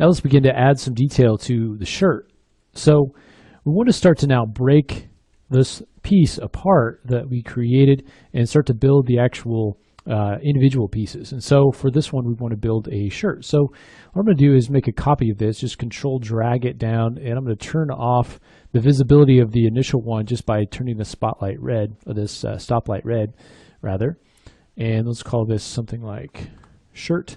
Now let's begin to add some detail to the shirt. So we want to start to now break this piece apart that we created and start to build the actual individual pieces. And so for this one, we want to build a shirt. So what I'm going to do is make a copy of this, just control drag it down, and I'm going to turn off the visibility of the initial one just by turning the spotlight red, or this stoplight red rather. And let's call this something like shirt.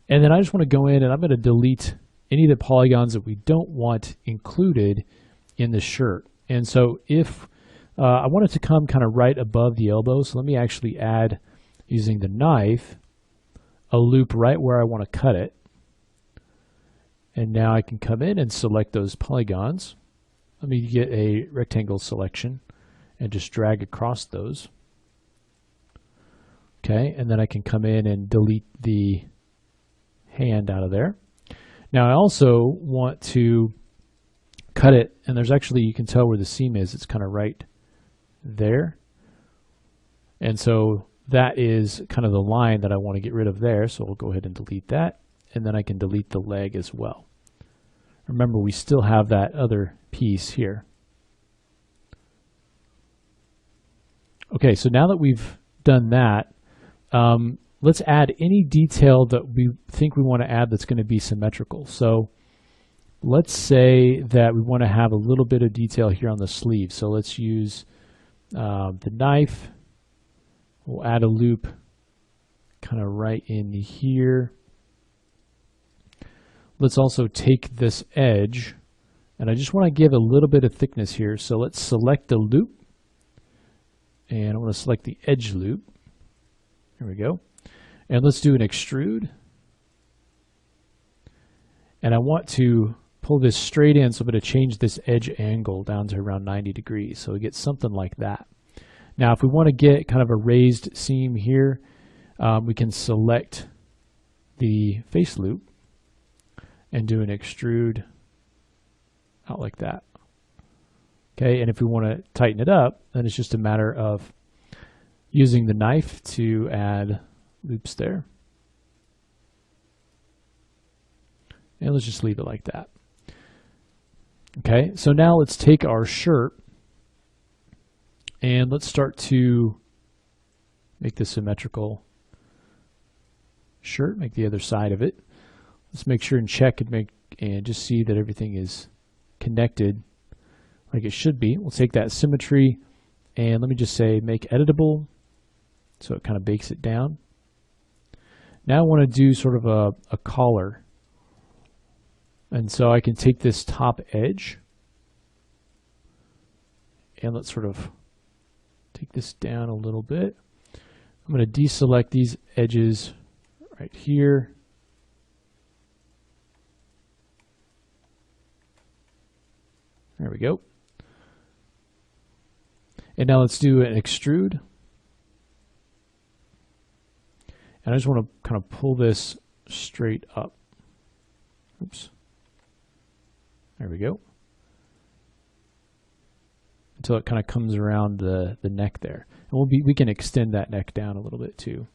And then I just want to go in and I'm going to delete any of the polygons that we don't want included in the shirt. And so if I want it to come kind of right above the elbow, so let me actually add, using the knife, a loop right where I want to cut it. And now I can come in and select those polygons. Let me get a rectangle selection and just drag across those. Okay, and then I can come in and delete the hand out of there. Now I also want to cut it, and there's actually, you can tell where the seam is. It's kind of right there. And so that is kind of the line that I want to get rid of there. So we'll go ahead and delete that. And then I can delete the leg as well. Remember, we still have that other piece here. Okay, so now that we've done that, let's add any detail that we think we want to add that's going to be symmetrical. So let's say that we want to have a little bit of detail here on the sleeve. So let's use the knife. We'll add a loop kind of right in here. Let's also take this edge, and I just want to give a little bit of thickness here. So let's select the loop, and I want to select the edge loop. There we go. And let's do an extrude. And I want to pull this straight in, so I'm going to change this edge angle down to around 90 degrees. So we get something like that. Now, if we want to get kind of a raised seam here, we can select the face loop and do an extrude out like that. Okay, and if we want to tighten it up, then it's just a matter of using the knife to add loops there. And let's just leave it like that. Okay, so now let's take our shirt and let's start to make the symmetrical shirt, make the other side of it. Let's make sure and check and just see that everything is connected like it should be. We'll take that symmetry and let me just say make editable, so it kind of bakes it down. Now I want to do sort of a collar. And so I can take this top edge and let's sort of take this down a little bit. I'm going to deselect these edges right here. There we go. And now let's do an extrude. And I just want to kind of pull this straight up. Oops. There we go. Until it kind of comes around the neck there. And we can extend that neck down a little bit too.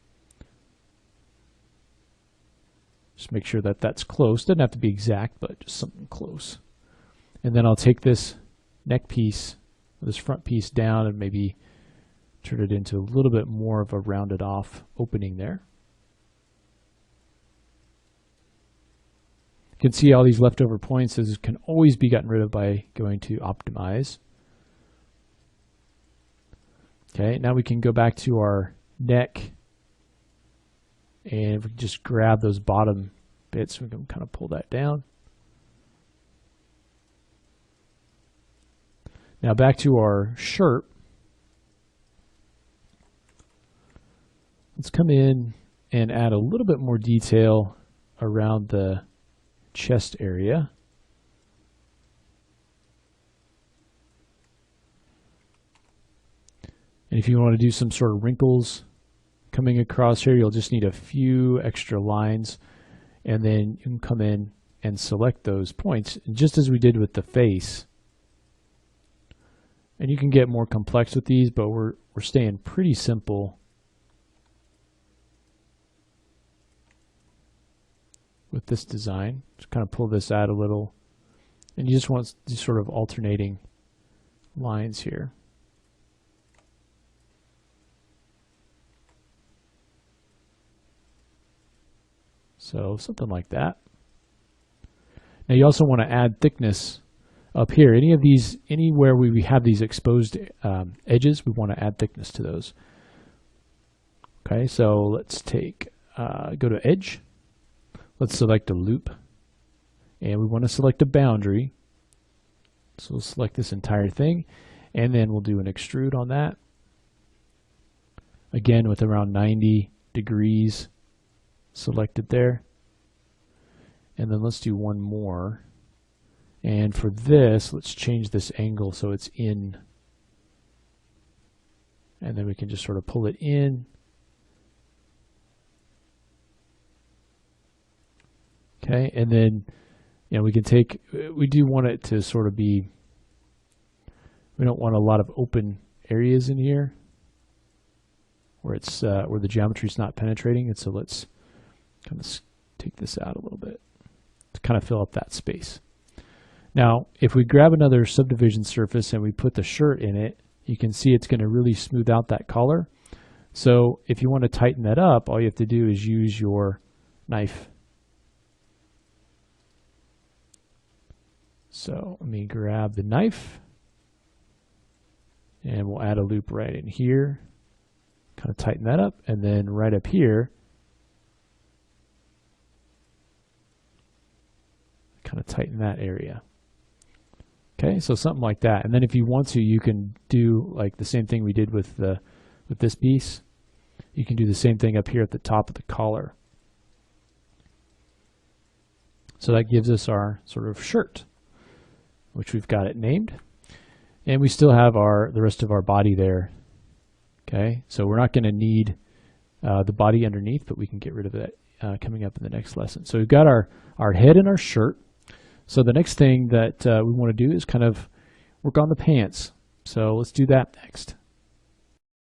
Just make sure that that's close. Doesn't have to be exact, but just something close. And then I'll take this neck piece, this front piece down, and maybe turn it into a little bit more of a rounded off opening there. You can see all these leftover points. These can always be gotten rid of by going to optimize. Okay, now we can go back to our neck and if we can just grab those bottom bits, we can kind of pull that down. Now back to our shirt. Let's come in and add a little bit more detail around the chest area. And if you want to do some sort of wrinkles coming across here, you'll just need a few extra lines, and then you can come in and select those points, just as we did with the face. And you can get more complex with these, but we're staying pretty simple with this design. Just kind of pull this out a little. And you just want these sort of alternating lines here. So something like that. Now you also want to add thickness up here. Anywhere we have these exposed edges, we want to add thickness to those. Okay, so let's go to edge. Let's select a loop. And we want to select a boundary. So we'll select this entire thing. And then we'll do an extrude on that. Again, with around 90 degrees selected there. And then let's do one more. And for this, let's change this angle so it's in. And then we can just sort of pull it in. Okay, and then we can we do want it to sort of be, we don't want a lot of open areas in here where it's where the geometry is not penetrating. And so let's kind of take this out a little bit to kind of fill up that space. Now, if we grab another subdivision surface and we put the shirt in it, you can see it's going to really smooth out that collar. So if you want to tighten that up, all you have to do is use your knife. So let me grab the knife and we'll add a loop right in here, kind of tighten that up, and then right up here, kind of tighten that area. Okay, so something like that. And then if you want to, you can do like the same thing we did with this piece. You can do the same thing up here at the top of the collar. So that gives us our sort of shirt, which we've got it named. And we still have the rest of our body there. Okay, so we're not going to need the body underneath, but we can get rid of that coming up in the next lesson. So we've got our head and our shirt. So the next thing that we want to do is kind of work on the pants. So let's do that next.